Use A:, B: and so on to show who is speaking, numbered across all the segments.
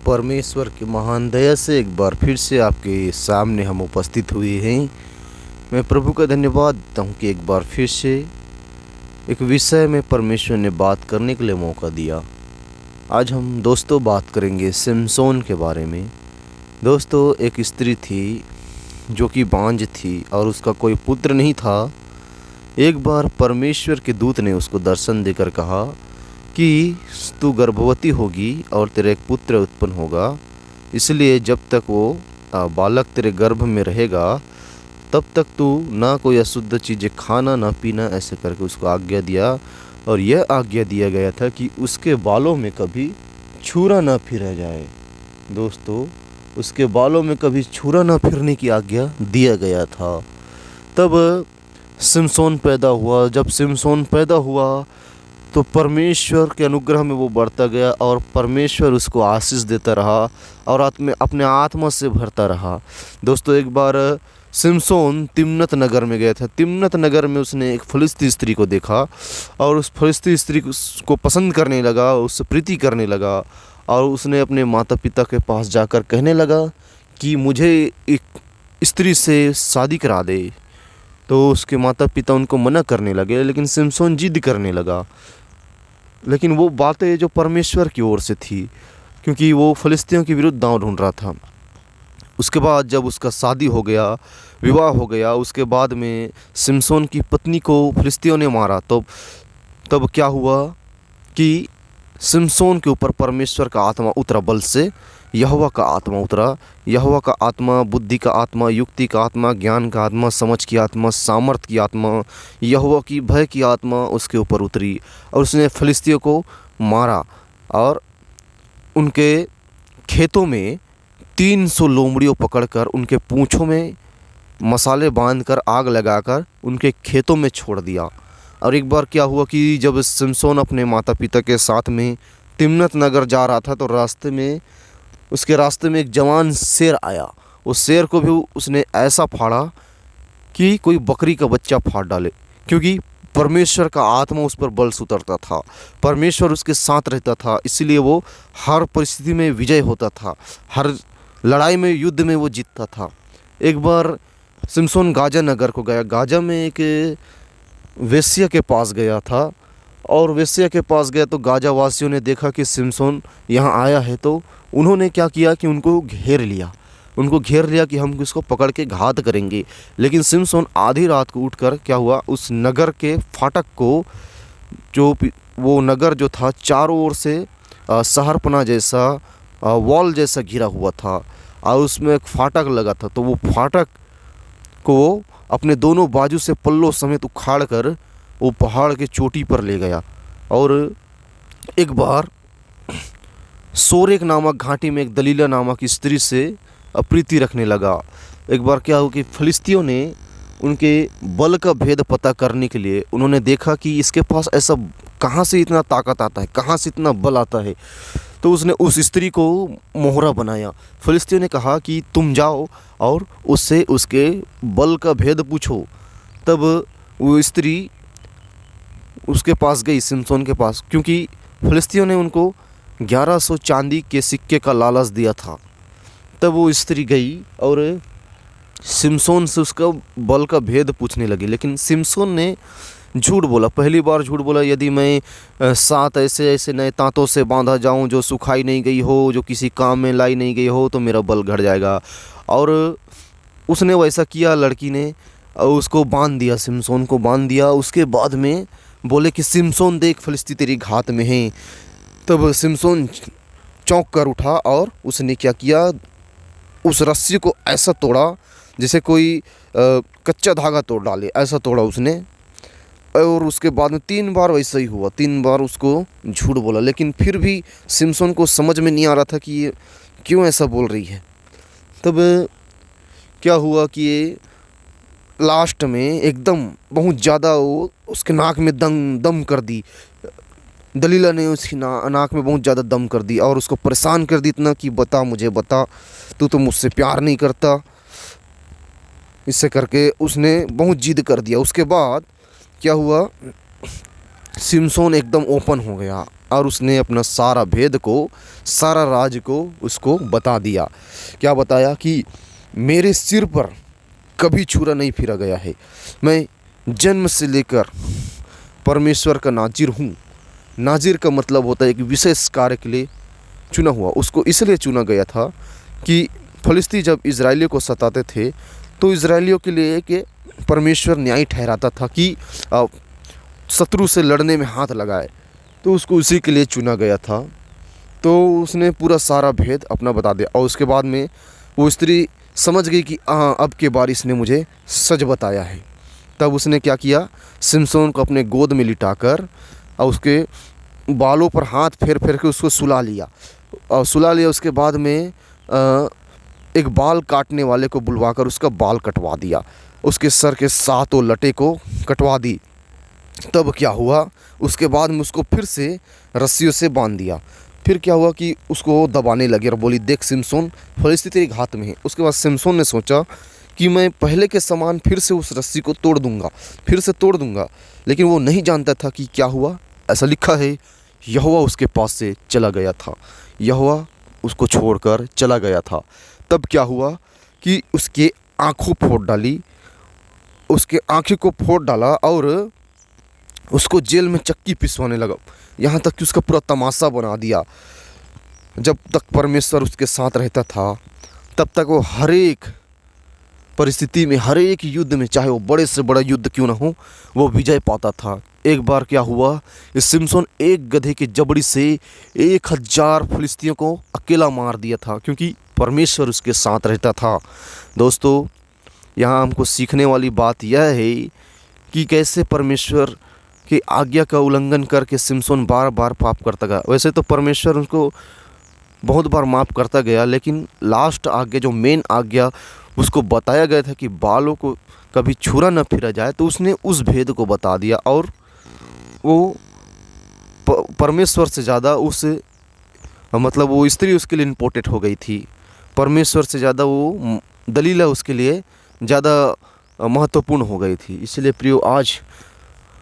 A: परमेश्वर की महान दया से एक बार फिर से आपके सामने हम उपस्थित हुए हैं। मैं प्रभु का धन्यवाद देता हूँ कि एक बार फिर से एक विषय में परमेश्वर ने बात करने के लिए मौका दिया। आज हम दोस्तों बात करेंगे सिमसोन के बारे में। दोस्तों, एक स्त्री थी जो कि बांझ थी और उसका कोई पुत्र नहीं था। एक बार परमेश्वर के दूत ने उसको दर्शन देकर कहा कि तू गर्भवती होगी और तेरा एक पुत्र उत्पन्न होगा, इसलिए जब तक वो बालक तेरे गर्भ में रहेगा तब तक तू ना कोई अशुद्ध चीज़ें खाना ना पीना, ऐसे करके उसको आज्ञा दिया। और यह आज्ञा दिया गया था कि उसके बालों में कभी छुरा ना फिरा जाए। दोस्तों, उसके बालों में कभी छुरा ना फिरने की आज्ञा दिया गया था। तब सिमसोन पैदा हुआ। जब सिमसोन पैदा हुआ तो परमेश्वर के अनुग्रह में वो बढ़ता गया और परमेश्वर उसको आशीष देता रहा और अपने आत्मा से भरता रहा। दोस्तों, एक बार सिमसोन तिम्नत नगर में गया था। तिम्नत नगर में उसने एक फलिस्ती स्त्री को देखा और उस फलिस्ती स्त्री को पसंद करने लगा, उससे प्रीति करने लगा और उसने अपने माता पिता के पास जाकर कहने लगा कि मुझे एक स्त्री से शादी करा दे। तो उसके माता पिता उनको मना करने लगे, लेकिन सिमसोन जिद करने लगा। लेकिन वो बातें जो परमेश्वर की ओर से थी, क्योंकि वो फलिस्तियों के विरुद्ध दांव ढूंढ रहा था। उसके बाद जब उसका शादी हो गया, विवाह हो गया, उसके बाद में सिमसोन की पत्नी को फलिस्तियों ने मारा। तो तब क्या हुआ कि सिमसोन के ऊपर परमेश्वर का आत्मा उतरा, बल से यहोवा का आत्मा उतरा। यहोवा का आत्मा, बुद्धि का आत्मा, युक्ति का आत्मा, ज्ञान का आत्मा, समझ की आत्मा, सामर्थ की आत्मा, यहोवा की भय की आत्मा उसके ऊपर उतरी और उसने फलिस्तियों को मारा। और उनके खेतों में 300 लोमड़ियों पकड़कर उनके पूँछों में मसाले बांधकर आग लगाकर उनके खेतों में छोड़ दिया। और एक बार क्या हुआ कि जब सिमसोन अपने माता पिता के साथ में तिम्नत नगर जा रहा था तो उसके रास्ते में एक जवान शेर आया। उस शेर को भी उसने ऐसा फाड़ा कि कोई बकरी का बच्चा फाड़ डाले, क्योंकि परमेश्वर का आत्मा उस पर बल से उतरता था, परमेश्वर उसके साथ रहता था, इसलिए वो हर परिस्थिति में विजय होता था, हर लड़ाई में, युद्ध में वो जीतता था। एक बार सिमसोन गाजा नगर को गया। गाजा में एक वेश्या के पास गया था और वेश्या के पास गया तो गाजा वासियों ने देखा कि सिमसोन यहाँ आया है, तो उन्होंने क्या किया कि उनको घेर लिया कि हम इसको पकड़ के घात करेंगे। लेकिन सिमसोन आधी रात को उठकर क्या हुआ, उस नगर के फाटक को, जो वो नगर जो था चारों ओर से शहरपना जैसा, वॉल जैसा घिरा हुआ था और उसमें एक फाटक लगा था। तो वो फाटक को अपने दोनों बाजू से पल्लों समेत उखाड़ कर वो पहाड़ के चोटी पर ले गया। और एक बार सोरेक नामक घाटी में एक दलीला नामक स्त्री से प्रीति रखने लगा। एक बार क्या हुआ कि फलिस्तियों ने उनके बल का भेद पता करने के लिए उन्होंने देखा कि इसके पास ऐसा कहाँ से इतना ताकत आता है, कहाँ से इतना बल आता है। तो उसने उस स्त्री को मोहरा बनाया। फलिस्तियों ने कहा कि तुम जाओ और उससे उसके बल का भेद पूछो। तब वो स्त्री उसके पास गई, सिमसोन के पास, क्योंकि फलिस्तियों ने उनको 1100 चांदी के सिक्के का लालच दिया था। तब वो स्त्री गई और सिमसोन से उसका बल का भेद पूछने लगी। लेकिन सिमसोन ने झूठ बोला, पहली बार झूठ बोला, यदि मैं 7 ऐसे नए तांतों से बांधा जाऊं जो सुखाई नहीं गई हो, जो किसी काम में लाई नहीं गई हो, तो मेरा बल घट जाएगा। और उसने वैसा किया। लड़की ने उसको बांध दिया, सिमसोन को बांध दिया। उसके बाद में बोले कि सिमसोन देख, फलिस्ती तेरी घात में है। तब सिमसोन चौंक कर उठा और उसने क्या किया, उस रस्सी को ऐसा तोड़ा जैसे कोई कच्चा धागा तोड़ डाले, ऐसा तोड़ा उसने। और उसके बाद में 3 बार वैसा ही हुआ, 3 बार उसको झूठ बोला। लेकिन फिर भी सिमसोन को समझ में नहीं आ रहा था कि ये क्यों ऐसा बोल रही है। तब क्या हुआ कि ये लास्ट में एकदम बहुत ज़्यादा वो उसके नाक में दम कर दी। दलीला ने उसकी नाक में बहुत ज़्यादा दम कर दी और उसको परेशान कर दी इतना कि बता, मुझे बता, तू तो मुझसे प्यार नहीं करता। इससे करके उसने बहुत जिद कर दिया। उसके बाद क्या हुआ, सिमसोन एकदम ओपन हो गया और उसने अपना सारा भेद को, सारा राज को उसको बता दिया। क्या बताया कि मेरे सिर पर कभी छुरा नहीं फिरा गया है, मैं जन्म से लेकर परमेश्वर का नाजिर हूँ। नाजिर का मतलब होता है एक विशेष कार्य के लिए चुना हुआ। उसको इसलिए चुना गया था कि फलिस्ती जब इजराइलियों को सताते थे तो इजराइलियों के लिए कि परमेश्वर न्याय ठहराता था कि शत्रु से लड़ने में हाथ लगाए, तो उसको उसी के लिए चुना गया था। तो उसने पूरा सारा भेद अपना बता दिया और उसके बाद में वो स्त्री समझ गई कि हाँ अब के बार इसने मुझे सच बताया है। तब उसने क्या किया, सिमसोन को अपने गोद में लिटाकर और उसके बालों पर हाथ फेर फेर के उसको सुला लिया और सुला लिया। उसके बाद में एक बाल काटने वाले को बुलवाकर उसका बाल कटवा दिया, उसके सर के सातों लटे को कटवा दी। तब क्या हुआ, उसके बाद में उसको फिर से रस्सियों से बांध दिया। फिर क्या हुआ कि उसको दबाने लगे और बोली, देख सिमसोन, फलिस्ती तेरे हाथ में है। उसके बाद सिमसोन ने सोचा कि मैं पहले के समान फिर से उस रस्सी को तोड़ दूंगा, फिर से तोड़ दूंगा। लेकिन वो नहीं जानता था कि क्या हुआ। ऐसा लिखा है, यहोवा उसके पास से चला गया था, यहोवा उसको छोड़कर चला गया था। तब क्या हुआ कि उसके आँखों फोड़ डाली, उसके आँखें को फोड़ डाला और उसको जेल में चक्की पिसवाने लगा, यहाँ तक कि उसका पूरा तमाशा बना दिया। जब तक परमेश्वर उसके साथ रहता था तब तक वो हर एक परिस्थिति में, हर एक युद्ध में, चाहे वो बड़े से बड़ा युद्ध क्यों ना हो, वो विजय पाता था। एक बार क्या हुआ, इस सिमसोन एक गधे की जबड़ी से 1000 फिलिस्तियों को अकेला मार दिया था, क्योंकि परमेश्वर उसके साथ रहता था। दोस्तों, यहाँ हमको सीखने वाली बात यह है कि कैसे परमेश्वर की आज्ञा का उल्लंघन करके सिमसोन बार बार पाप करता गया। वैसे तो परमेश्वर उसको बहुत बार माफ़ करता गया, लेकिन लास्ट आज्ञा, जो मेन आज्ञा उसको बताया गया था कि बालों को कभी छुरा न फिरा जाए, तो उसने उस भेद को बता दिया और वो परमेश्वर से ज़्यादा मतलब वो स्त्री उसके लिए इम्पोर्टेंट हो गई थी। परमेश्वर से ज़्यादा वो दलीला उसके लिए ज़्यादा महत्वपूर्ण हो गई थी। इसलिए प्रियो, आज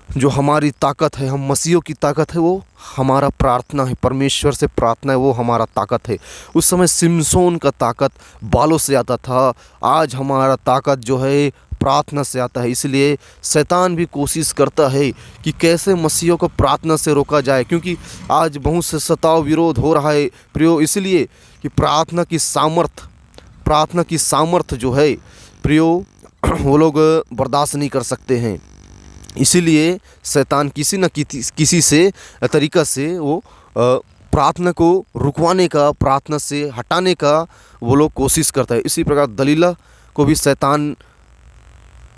A: जो हमारी ताकत है, हम मसीहों की ताकत है, वो हमारा प्रार्थना है, परमेश्वर से प्रार्थना है, वो हमारा ताकत है। उस समय सिमसोन का ताकत बालों से आता था, आज हमारा ताकत जो है प्रार्थना से आता है। इसलिए शैतान भी कोशिश करता है कि कैसे मसीहों को प्रार्थना से रोका जाए, क्योंकि आज बहुत से सताव विरोध हो रहा है प्रियो, इसलिए कि प्रार्थना की सामर्थ जो है प्रियो, वो लोग बर्दाश्त नहीं कर सकते हैं। इसीलिए शैतान किसी न किसी से तरीक़ा से वो प्रार्थना को रुकवाने का, प्रार्थना से हटाने का वो लोग कोशिश करता है। इसी प्रकार दलीला को भी शैतान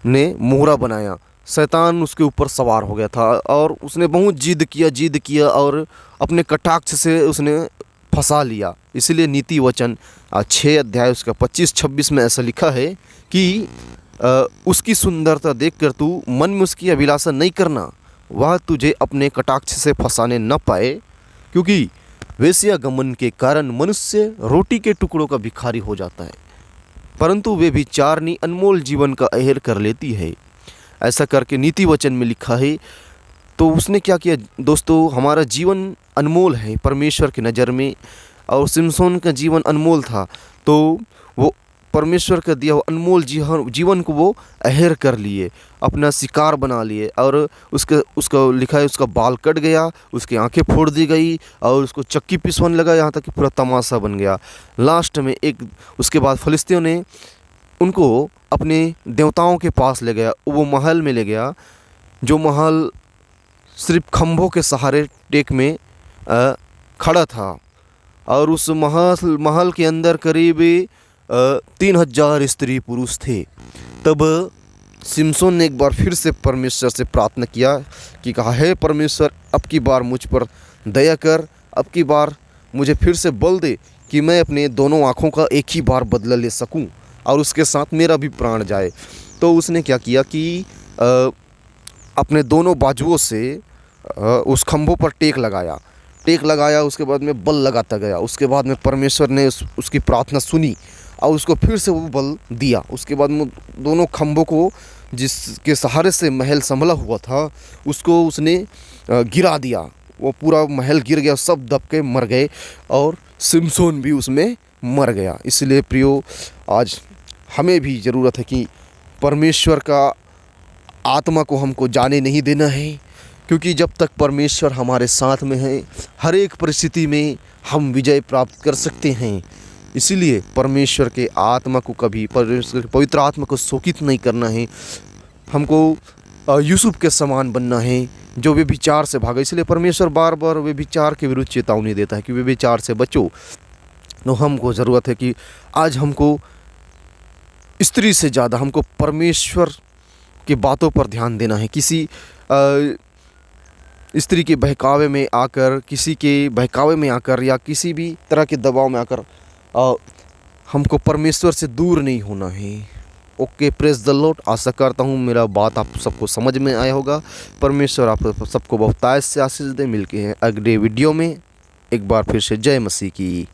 A: ने मोहरा बनाया, शैतान उसके ऊपर सवार हो गया था और उसने बहुत जिद किया और अपने कटाक्ष से उसने फंसा लिया। इसीलिए नीति वचन 6 अध्याय उसका 25-26 में ऐसा लिखा है कि उसकी सुंदरता देखकर तू मन में उसकी अभिलाषा नहीं करना, वह तुझे अपने कटाक्ष से फंसाने न पाए, क्योंकि वेश्यागमन के कारण मनुष्य रोटी के टुकड़ों का भिखारी हो जाता है, परंतु वे विचारनी अनमोल जीवन का अहेर कर लेती है। ऐसा करके नीति वचन में लिखा है। तो उसने क्या किया दोस्तों, हमारा जीवन अनमोल है परमेश्वर की नज़र में, और सिमसोन का जीवन अनमोल था, तो वो परमेश्वर का दिया हुआ अनमोल जीवन को वो अहेर कर लिए, अपना शिकार बना लिए। और उसका लिखा है उसका बाल कट गया, उसकी आंखें फोड़ दी गई और उसको चक्की पिसवाने लगा, यहाँ तक कि पूरा तमाशा बन गया। लास्ट में उसके बाद फलिस्तियों ने उनको अपने देवताओं के पास ले गया, वो महल में ले गया, जो महल सिर्फ खंभों के सहारे टेक में खड़ा था, और उस महल के अंदर करीब 3000 स्त्री पुरुष थे। तब सिमसोन ने एक बार फिर से परमेश्वर से प्रार्थना किया कि कहा, है परमेश्वर, अब की बार मुझ पर दया कर, अब की बार मुझे फिर से बल दे कि मैं अपने दोनों आँखों का एक ही बार बदला ले सकूं और उसके साथ मेरा भी प्राण जाए। तो उसने क्या किया कि अपने दोनों बाजुओं से उस खंभों पर टेक लगाया, उसके बाद में बल लगाता गया। उसके बाद में परमेश्वर ने उसकी प्रार्थना सुनी और उसको फिर से वो बल दिया। उसके बाद में दोनों खंभों को, जिसके सहारे से महल संभला हुआ था, उसको उसने गिरा दिया, वो पूरा महल गिर गया, सब दब के मर गए और सिमसोन भी उसमें मर गया। इसलिए प्रियो, आज हमें भी ज़रूरत है कि परमेश्वर का आत्मा को हमको जाने नहीं देना है, क्योंकि जब तक परमेश्वर हमारे साथ में है हर एक परिस्थिति में हम विजय प्राप्त कर सकते हैं। इसीलिए परमेश्वर के आत्मा को कभी, परमेश्वर के पवित्र आत्मा को शोकित नहीं करना है। हमको यूसुफ के समान बनना है जो व्यभिचार से भागा। इसलिए परमेश्वर बार बार व्यभिचार के विरुद्ध चेतावनी देता है कि व्यभिचार से बचो। तो हमको ज़रूरत है कि आज हमको स्त्री से ज़्यादा हमको परमेश्वर की बातों पर ध्यान देना है। किसी स्त्री के बहकावे में आकर, किसी के बहकावे में आकर या किसी भी तरह के दबाव में आकर हमको परमेश्वर से दूर नहीं होना है। Okay, praise the lord. आशा करता हूँ मेरा बात आप सबको समझ में आया होगा। परमेश्वर आप सबको बहुतायत से आशीष दे। मिलके हैं अगले वीडियो में। एक बार फिर से जय मसीह की।